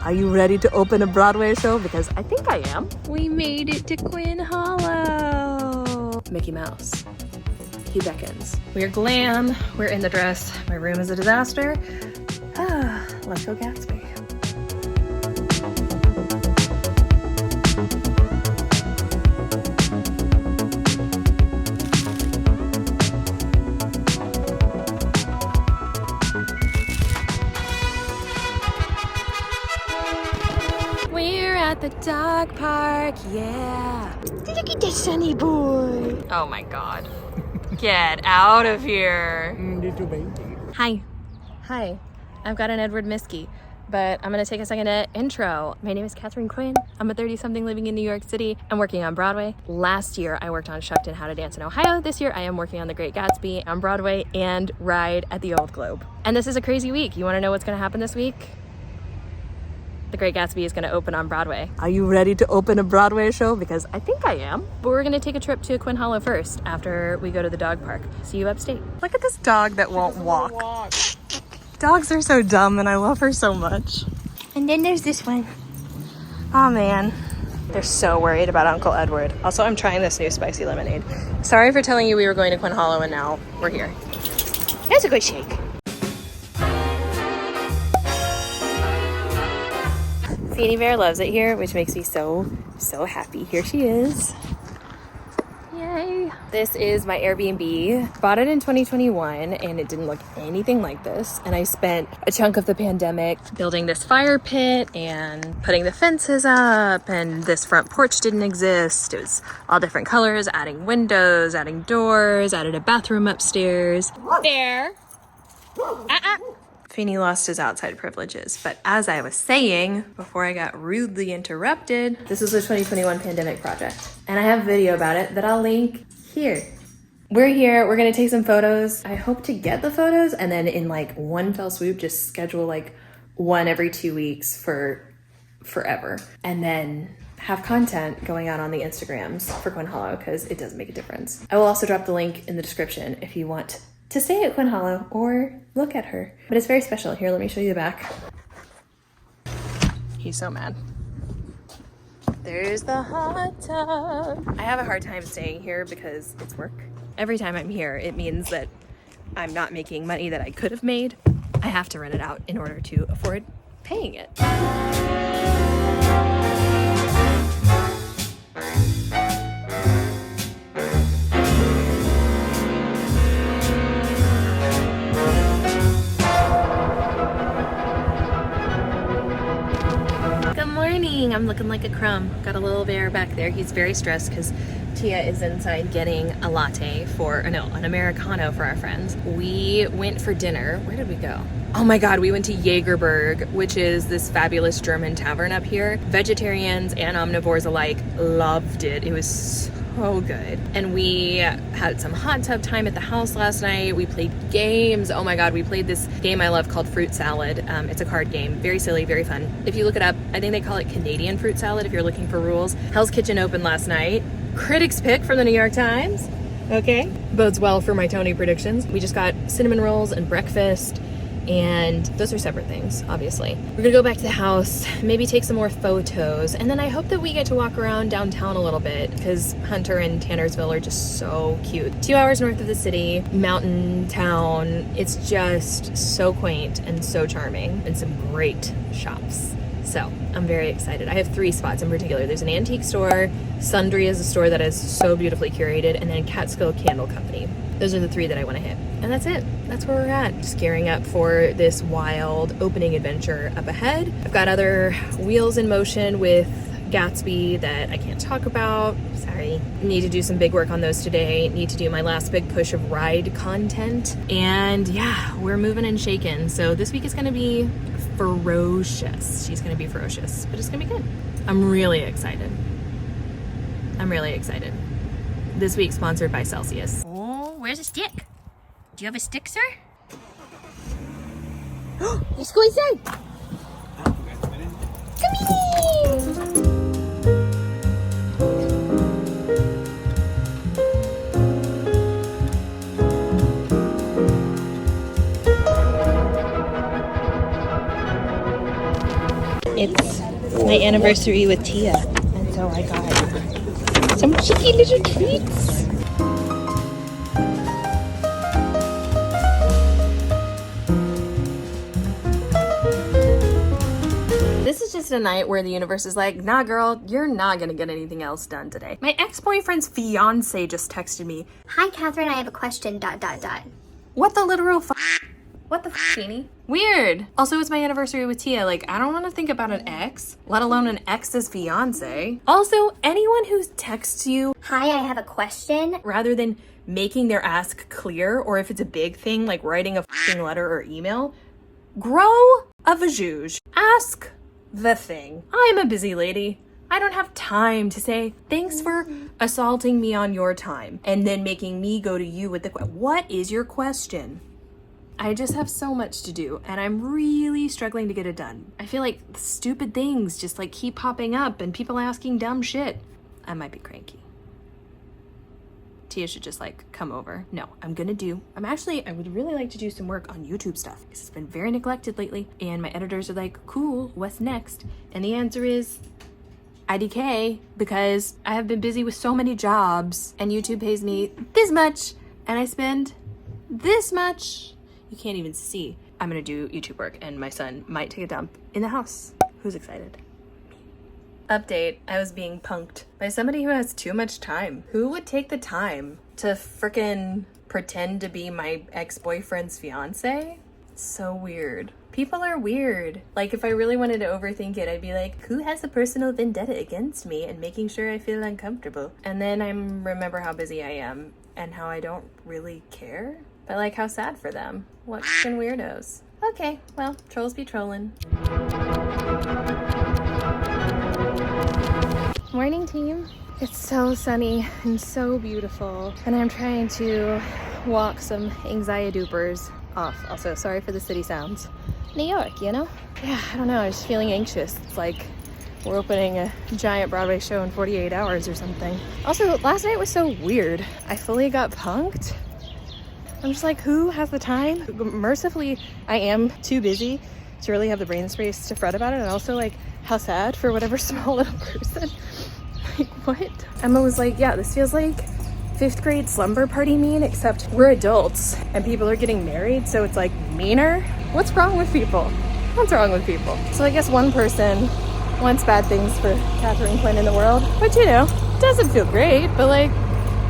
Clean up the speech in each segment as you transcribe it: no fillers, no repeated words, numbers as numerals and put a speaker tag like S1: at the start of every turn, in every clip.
S1: Are you ready to open a Broadway show? Because I think I am.
S2: We made it to Quinn Hollow. Mickey Mouse. He beckons. We're glam. We're in the dress. My room is a disaster. Let's go Gatsby. We're at the dog park, yeah. Look at the sunny boy. Oh my God. Get out of here.
S1: Little baby.
S2: Hi. Hi. I've got an Edward Miskey, but I'm gonna take a second to intro. My name is Katharine Quinn. I'm a 30-something living in New York City. I'm working on Broadway. Last year, I worked on Shucked and How to Dance in Ohio. This year, I am working on The Great Gatsby on Broadway and Ride at the Old Globe. And this is a crazy week. You wanna know what's gonna happen this week? The Great Gatsby is gonna open on Broadway.
S1: Are you ready to open a Broadway show? Because I think I am.
S2: But we're gonna take a trip to Quinn Hollow first after we go to the dog park. See you upstate.
S1: Look at this dog that won't walk. Dogs are so dumb and I love her so much.
S2: And then there's this one.
S1: Oh man. They're so worried about Uncle Edward. Also, I'm trying this new spicy lemonade. Sorry for telling you we were going to Quinn Hollow and now we're here.
S2: That's a good shake.
S1: Feeny Bear loves it here, which makes me so happy. Here she is.
S2: Yay.
S1: This is my Airbnb. Bought it in 2021 and it didn't look anything like this. And I spent a chunk of the pandemic building this fire pit and putting the fences up, and this front porch didn't exist. It was all different colors, adding windows, adding doors, added a bathroom upstairs.
S2: Bear.
S1: Feeny lost his outside privileges, but as I was saying before I got rudely interrupted, this is a 2021 pandemic project, and I have a video about it that I'll link here. We're here, we're gonna take some photos. I hope to get the photos and then in like one fell swoop, just schedule like one every 2 weeks for forever, and then have content going out on the Instagrams for Quinn Hollow because it does make a difference. I will also drop the link in the description if you want to stay at Quinn Hollow or look at her. But it's very special. Here, let me show you the back. He's so mad. There's the hot tub. I have a hard time staying here because it's work. Every time I'm here, it means that I'm not making money that I could have made. I have to rent it out in order to afford paying it. I'm looking like a crumb. Got a little bear back there. He's very stressed because Tia is inside getting a latte an Americano for our friends. We went for dinner. Where did we go? Oh my God, we went to Jägerberg, which is this fabulous German tavern up here. Vegetarians and omnivores alike loved it. It was so good. And we had some hot tub time at the house last night. We played games. Oh my God, we played this game I love called Fruit Salad. It's a card game, very silly, very fun. If you look it up, I think they call it Canadian Fruit Salad if you're looking for rules. Hell's Kitchen opened last night. Critics pick from the New York Times. Okay, bodes well for my Tony predictions. We just got cinnamon rolls and breakfast, and those are separate things, obviously. We're gonna go back to the house, maybe take some more photos, and then I hope that we get to walk around downtown a little bit because Hunter and Tannersville are just so cute. 2 hours north of the city, mountain town. It's just so quaint and so charming, and some great shops. So I'm very excited. I have 3 spots in particular. There's an antique store, Sundry is a store that is so beautifully curated, and then Catskills Candle Company. Those are the 3 that I want to hit. And that's it. That's where we're at. Just gearing up for this wild opening adventure up ahead. I've got other wheels in motion with Gatsby that I can't talk about. Sorry. Need to do some big work on those today. Need to do my last big push of ride content. And yeah, we're moving and shaking. So this week is going to be ferocious. She's going to be ferocious, but it's going to be good. I'm really excited. I'm really excited. This week sponsored by Celsius.
S2: Oh, where's a stick? Do you have a stick, sir? Let's go inside. Come here.
S1: It's my anniversary with Tia, and so I got some cheeky little treats. This is just a night where the universe is like, nah girl, you're not gonna get anything else done today. My ex-boyfriend's fiance just texted me.
S3: Hi, Catherine, I have a question, ...
S1: What the literal What the Feeny? Weird. Also, it's my anniversary with Tia. Like, I don't want to think about an ex, let alone an ex's fiance. Also, anyone who texts you,
S3: Hi, I have a question.
S1: rather than making their ask clear, or if it's a big thing, like writing a f***ing letter or email, grow a vajouge. Ask the thing. I'm a busy lady. I don't have time to say, thanks for assaulting me on your time, and then making me go to you with the what is your question? I just have so much to do, and I'm really struggling to get it done. I feel like stupid things just like keep popping up and people asking dumb shit. I might be cranky. Tia should just like come over. No, I would really like to do some work on YouTube stuff because it's been very neglected lately, and my editors are like, cool, what's next? And the answer is IDK, because I have been busy with so many jobs and YouTube pays me this much and I spend this much. You can't even see. I'm gonna do YouTube work and my son might take a dump in the house. Who's excited? Me. Update, I was being punked by somebody who has too much time. Who would take the time to frickin' pretend to be my ex-boyfriend's fiance? So weird. People are weird. Like, if I really wanted to overthink it, I'd be like, who has a personal vendetta against me and making sure I feel uncomfortable? And then I remember how busy I am and how I don't really care. But like, how sad for them. What f***ing weirdos. Okay, well, trolls be trolling. Morning, team. It's so sunny and so beautiful, and I'm trying to walk some anxiety doopers off. Also, sorry for the city sounds. New York, you know? Yeah, I don't know, I'm just feeling anxious. It's like we're opening a giant Broadway show in 48 hours or something. Also, last night was so weird. I fully got punked. I'm just like, who has the time? Mercifully, I am too busy to really have the brain space to fret about it. And also, like, how sad for whatever small little person. Like, what? Emma was like, yeah, this feels like 5th grade slumber party mean, except we're adults and people are getting married, so it's like meaner. What's wrong with people? What's wrong with people? So I guess one person wants bad things for Katharine Quinn in the world, which, you know, doesn't feel great, but like,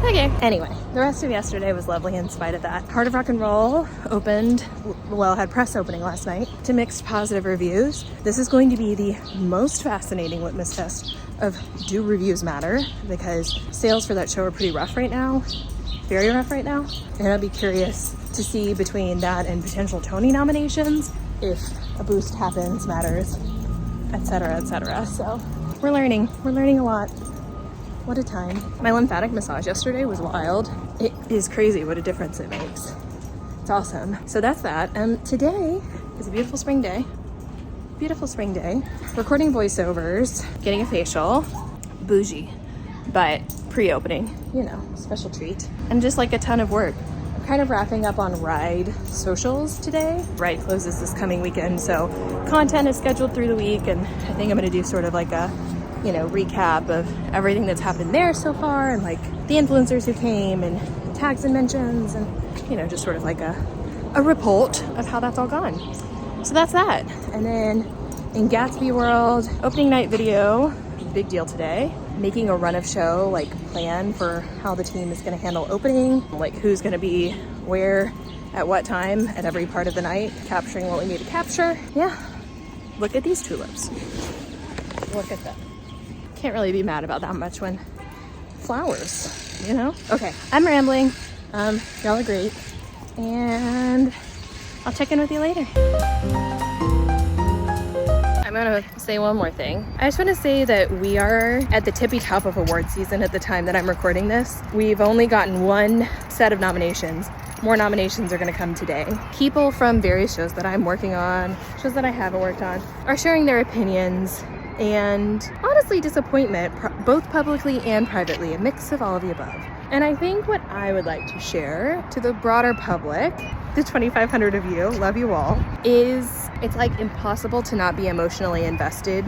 S1: okay. Anyway, the rest of yesterday was lovely in spite of that. Heart of Rock and Roll opened, well, had press opening last night to mixed positive reviews. This is going to be the most fascinating litmus test of do reviews matter, because sales for that show are pretty rough right now, very rough right now. And I'd be curious to see between that and potential Tony nominations if a boost happens, matters, etc., etc. So we're learning a lot. What a time. My lymphatic massage yesterday was wild. It is crazy what a difference it makes. It's awesome. So that's that. Today is a beautiful spring day. Beautiful spring day. Recording voiceovers, getting a facial. Bougie, but pre-opening, you know, special treat. And just like a ton of work. I'm kind of wrapping up on Ride socials today. Ride closes this coming weekend, so content is scheduled through the week, and I think I'm gonna do sort of like a, you know, recap of everything that's happened there so far, and like the influencers who came and tags and mentions, and, you know, just sort of like a report of how that's all gone. So that's that. And then in Gatsby world, opening night video, big deal today. Making a run of show, like plan for how the team is gonna handle opening, like who's gonna be where at what time at every part of the night, capturing what we need to capture. Yeah, look at these tulips. Look at them. Can't really be mad about that much when flowers, you know? Okay, I'm rambling. Y'all are great. And I'll check in with you later. I'm gonna say one more thing. I just wanna say that we are at the tippy top of award season at the time that I'm recording this. We've only gotten one set of nominations. More nominations are gonna come today. People from various shows that I'm working on, shows that I haven't worked on, are sharing their opinions
S2: and honestly disappointment, both publicly and privately, a mix of all of the above. And I think what I would like to share to the broader public, the 2,500 of you, love you all, is it's like impossible to not be emotionally invested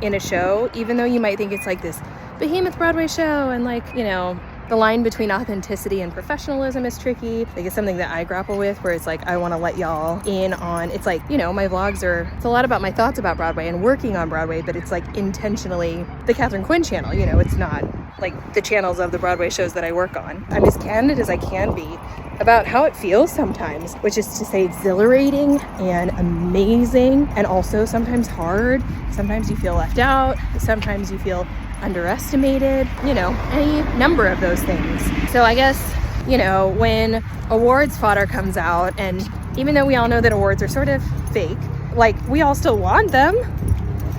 S2: in a show, even though you might think it's like this behemoth Broadway show and like, you know, the line between authenticity and professionalism is tricky. Like it's something that I grapple with where it's like, I want to let y'all in on, it's like, you know, my vlogs it's a lot about my thoughts about Broadway and working on Broadway, but it's like intentionally the Katharine Quinn channel, you know, it's not like the channels of the Broadway shows that I work on. I'm as candid as I can be about how it feels sometimes, which is to say exhilarating and amazing and also sometimes hard. Sometimes you feel left out, sometimes you feel underestimated, you know, any number of those things. So I guess, you know, when awards fodder comes out, and even though we all know that awards are sort of fake, like we all still want them.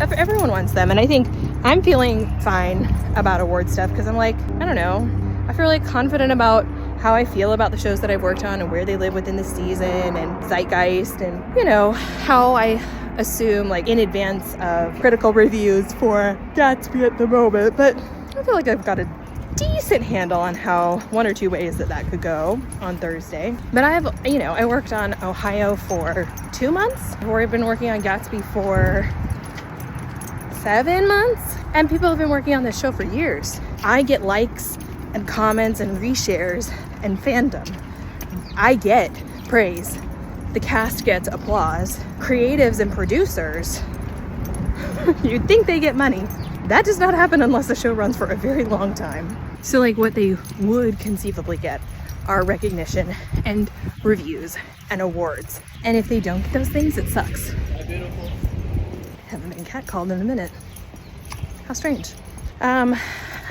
S2: Everyone wants them. And I think I'm feeling fine about award stuff because I'm like, I don't know, I feel like confident about how I feel about the shows that I've worked on and where they live within the season and zeitgeist and, you know, how I assume like in advance of critical reviews for Gatsby at the moment. But I feel like I've got a decent handle on how one or two ways that could go on Thursday. But I worked on Ohio for 2 months. I've already been working on Gatsby for 7 months, and people have been working on this show for years. I get likes and comments and reshares and fandom. I get praise. The cast gets applause. Creatives and producers, you'd think they get money. That does not happen unless the show runs for a very long time. So like what they would conceivably get are recognition and reviews and awards. And if they don't get those things, it sucks. Haven't been catcalled in a minute. How strange.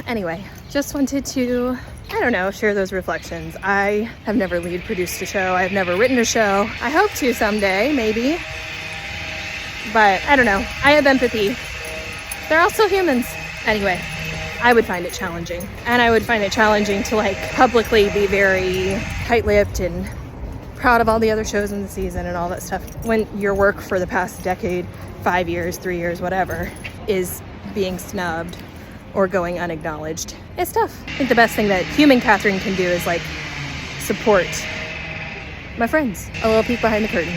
S2: Anyway, just wanted to, I don't know, share those reflections. I have never lead produced a show. I've never written a show. I hope to someday, maybe. But I don't know. I have empathy. They're also humans. Anyway, I would find it challenging. And I would find it challenging to like publicly be very tight-lipped and proud of all the other shows in the season and all that stuff when your work for the past decade, 5 years, 3 years, whatever, is being snubbed or going unacknowledged. It's tough. I think the best thing that human Katharine can do is like support my friends. A little peek behind the curtain.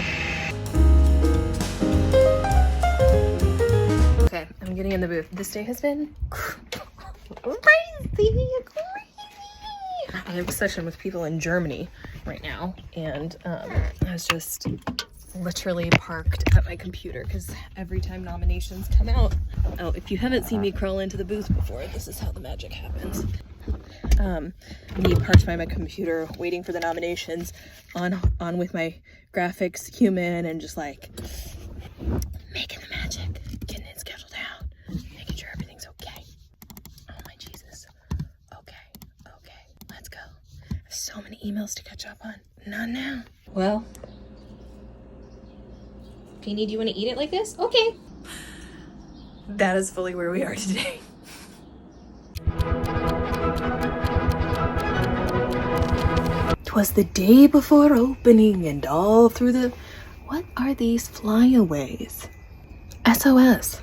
S2: Okay, I'm getting in the booth. This day has been crazy. I have a session with people in Germany right now, and I was just literally parked at my computer because every time nominations come out, oh, if you haven't seen me crawl into the booth before, this is how the magic happens. Me parked by my computer waiting for the nominations on with my graphics human and just like making the magic, getting it scheduled out, making sure everything's okay. Oh my Jesus. Okay, let's go. I have so many emails to catch up on. Not now. Well, Feeny, do you want to eat it like this? Okay. That is fully where we are today. 'Twas the day before opening and all through the... What are these flyaways? SOS.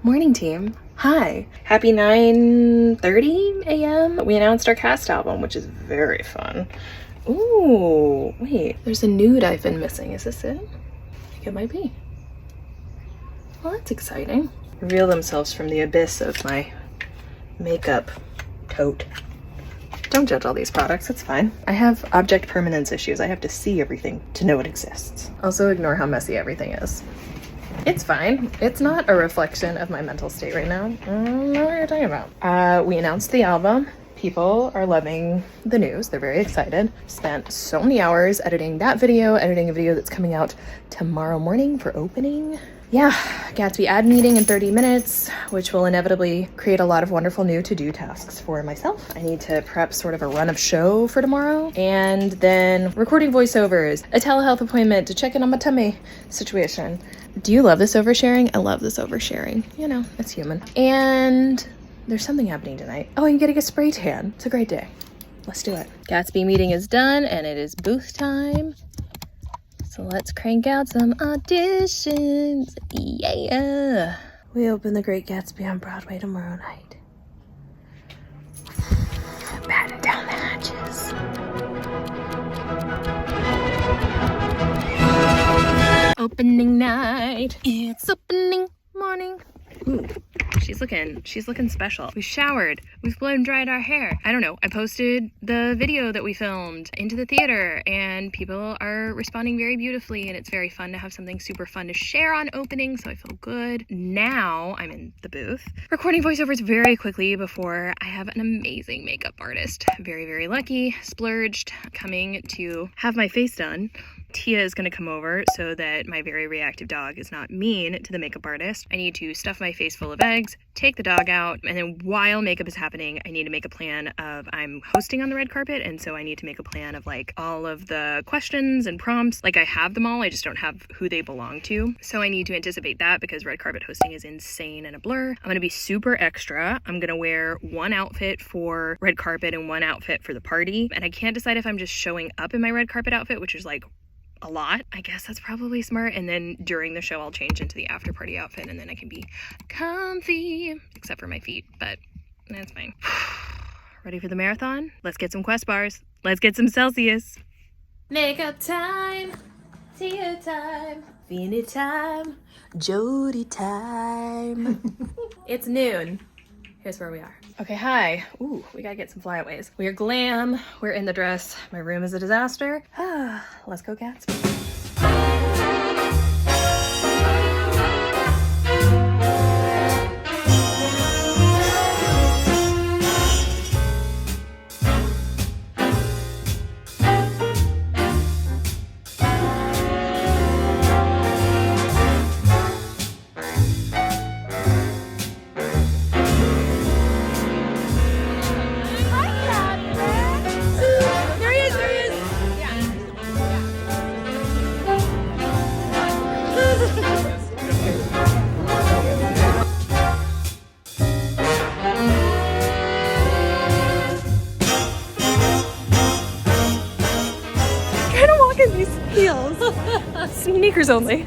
S2: Morning team. Hi. Happy 9:30 a.m. We announced our cast album, which is very fun. Ooh, wait. There's a nude I've been missing. Is this it? I think it might be. Well, that's exciting. Reveal themselves from the abyss of my makeup tote. Don't judge all these products, it's fine. I have object permanence issues. I have to see everything to know it exists. Also ignore how messy everything is. It's fine. It's not a reflection of my mental state right now. I don't know what you're talking about. We announced the album. People are loving the news. They're very excited. Spent so many hours editing that video, editing a video that's coming out tomorrow morning for opening. Yeah, Gatsby ad meeting in 30 minutes, which will inevitably create a lot of wonderful new to-do tasks for myself. I need to prep sort of a run of show for tomorrow, and then recording voiceovers, a telehealth appointment to check in on my tummy situation. Do you love this oversharing? I love this oversharing. You know, it's human. And there's something happening tonight. Oh, I'm getting a spray tan. It's a great day. Let's do it. Gatsby meeting is done, and it is booth time. So let's crank out some auditions. Yeah.
S1: We open the Great Gatsby on Broadway tomorrow night. Batten down the hatches. Opening night. It's opening morning. Ooh, she's looking special. We showered. We've blown dried our hair. I don't know. I posted the video that we filmed into the theater and people are responding very beautifully, and it's very fun to have something super fun to share on opening, so I feel good. Now I'm in the booth recording voiceovers very quickly before I have an amazing makeup artist. Very, very lucky, splurged, coming to have my face done. Tia is going to come over so that my very reactive dog is not mean to the makeup artist. I need to stuff my face full of eggs, take the dog out, and then while makeup is happening, I need to make a plan of, I'm hosting on the red carpet, and so I need to make a plan of like all of the questions and prompts. Like I have them all, I just don't have who they belong to. So I need to anticipate that because red carpet hosting is insane and a blur. I'm going to be super extra. I'm going to wear one outfit for red carpet and one outfit for the party. And I can't decide if I'm just showing up in my red carpet outfit, which is like a lot. I guess that's probably smart. And then during the show, I'll change into the after party outfit and then I can be comfy, except for my feet, but that's fine. Ready for the marathon? Let's get some Quest bars. Let's get some Celsius. Makeup time, Tia time, Feeny time, Jody time. It's noon. Here's where we are. Okay, hi. Ooh, we gotta get some flyaways. We are glam. We're in the dress. My room is a disaster. Let's go Gatsby. Sneakers only.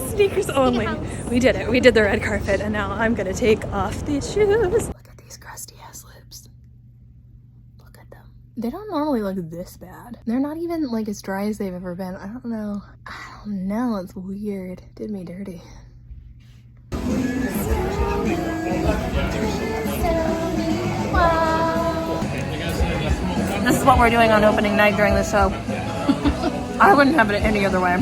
S1: Sneakers only. We did it. We did the red carpet, and now I'm gonna take off these shoes. Look at these crusty ass lips. Look at them. They don't normally look this bad. They're not even like as dry as they've ever been. I don't know. It's weird. Did me dirty. Wow. This is what we're doing on opening night during the show. I wouldn't have it any other way.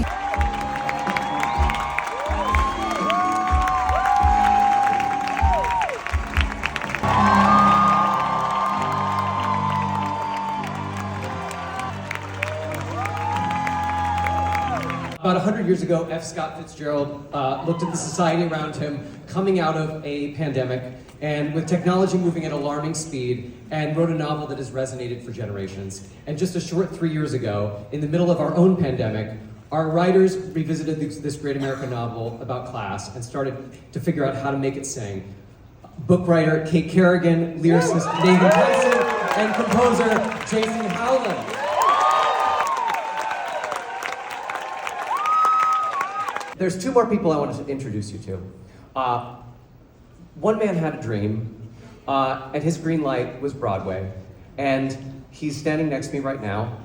S4: About 100 years ago, F. Scott Fitzgerald looked at the society around him coming out of a pandemic and with technology moving at alarming speed, and wrote a novel that has resonated for generations. And just a short 3 years ago, in the middle of our own pandemic, our writers revisited this great American novel about class and started to figure out how to make it sing. Book writer Kate Kerrigan, lyricist Nathan Tyson, and composer Jason Howland. There's two more people I wanted to introduce you to. One man had a dream, and his green light was Broadway. And he's standing next to me right now.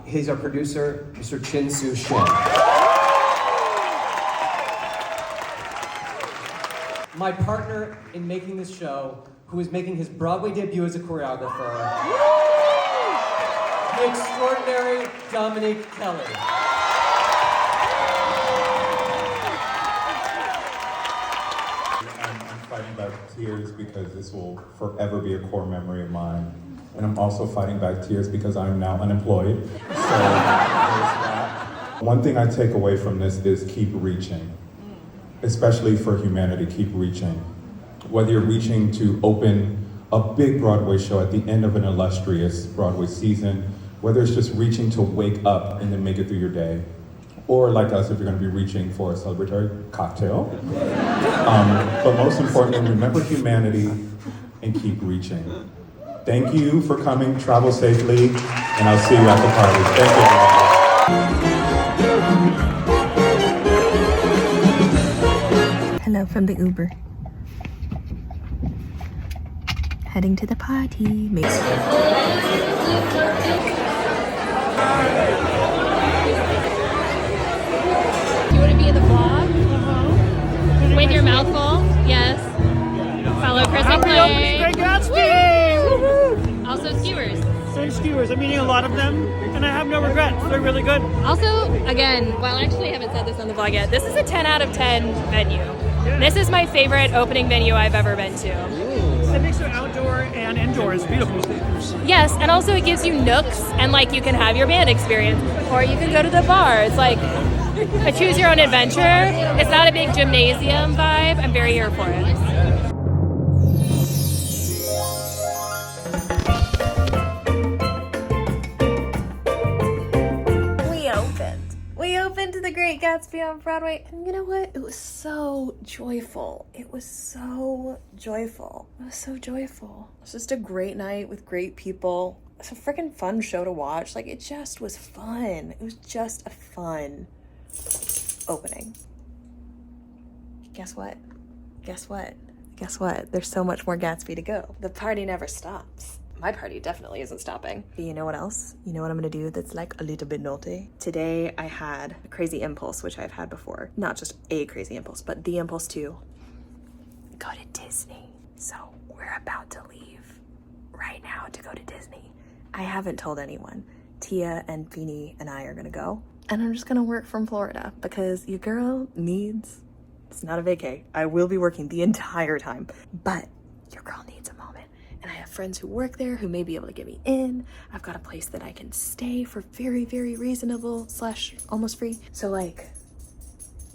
S4: He's our producer, Mr. Chin Soo Shin. My partner in making this show, who is making his Broadway debut as a choreographer, the extraordinary Dominique Kelly.
S5: Fighting back tears because this will forever be a core memory of mine. And I'm also fighting back tears because I'm now unemployed. So there's that. One thing I take away from this is keep reaching. Especially for humanity, keep reaching. Whether you're reaching to open a big Broadway show at the end of an illustrious Broadway season, whether it's just reaching to wake up and then make it through your day, or like us, if you're going to be reaching for a celebratory cocktail. But most importantly, remember humanity and keep reaching. Thank you for coming, travel safely, and I'll see you at the party. Thank you, everybody.
S1: Hello
S2: out from the Uber. Heading to the party. You want to be in the vlog? With your mouth full? Yes. Follow Chris and Clay.
S6: Great Gatsby! Woohoo!
S2: Also skewers.
S6: Same skewers. I'm eating a lot of them, and I have no regrets. They're really good.
S2: Also, again, well, I actually haven't said this on the vlog yet. This is a 10 out of 10 venue. This is my favorite opening venue I've ever been to.
S6: It makes it outdoor and indoor. It's beautiful.
S2: Yes, and also it gives you nooks, and like you can have your band experience, or you can go to the bar. It's like a choose your own adventure. It's not a big gymnasium vibe. I'm very here for it. We opened the Great Gatsby on Broadway, and you know what? It was so joyful. It was so joyful. It was so joyful. It was just a great night with great people. It's a freaking fun show to watch. Like, it just was fun. It was just a fun opening. Guess what? Guess what? Guess what? There's so much more Gatsby to go. The party never stops. My party definitely isn't stopping. But you know what else? You know what I'm gonna do that's like a little bit naughty? Today I had a crazy impulse, which I've had before. Not just a crazy impulse, but the impulse to go to Disney. So we're about to leave right now to go to Disney. I haven't told anyone. Tia and Feeny and I are gonna go. And I'm just gonna work from Florida because your girl needs, it's not a vacay. I will be working the entire time, but your girl needs a moment. And I have friends who work there who may be able to get me in. I've got a place that I can stay for very, very reasonable / almost free. So like,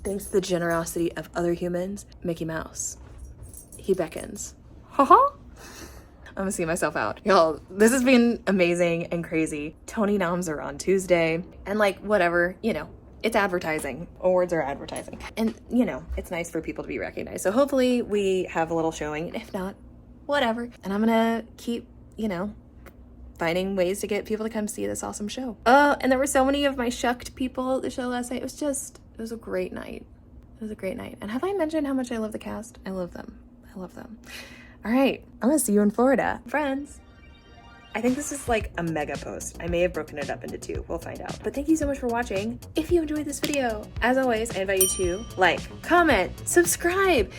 S2: thanks to the generosity of other humans, Mickey Mouse, he beckons. Ha-ha! I'm gonna see myself out. Y'all, this has been amazing and crazy. Tony noms are on Tuesday. And like, whatever, you know, it's advertising. Awards are advertising. And you know, it's nice for people to be recognized. So hopefully we have a little showing. And if not, whatever. And I'm gonna keep, you know, finding ways to get people to come see this awesome show. Oh, and there were so many of my shucked people at the show last night. It was a great night. It was a great night. And have I mentioned how much I love the cast? I love them. I love them. All right, I'm gonna see you in Florida. Friends, I think this is like a mega post. I may have broken it up into 2. We'll find out. But thank you so much for watching. If you enjoyed this video, as always, I invite you to like, comment, subscribe.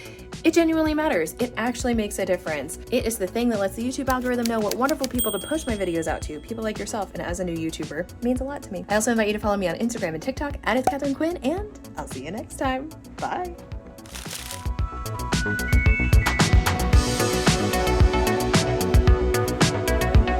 S2: It genuinely matters. It actually makes a difference. It is the thing that lets the YouTube algorithm know what wonderful people to push my videos out to. People like yourself, and as a new YouTuber, it means a lot to me. I also invite you to follow me on Instagram and TikTok @It'sKatharine Quinn, and I'll see you next time. Bye.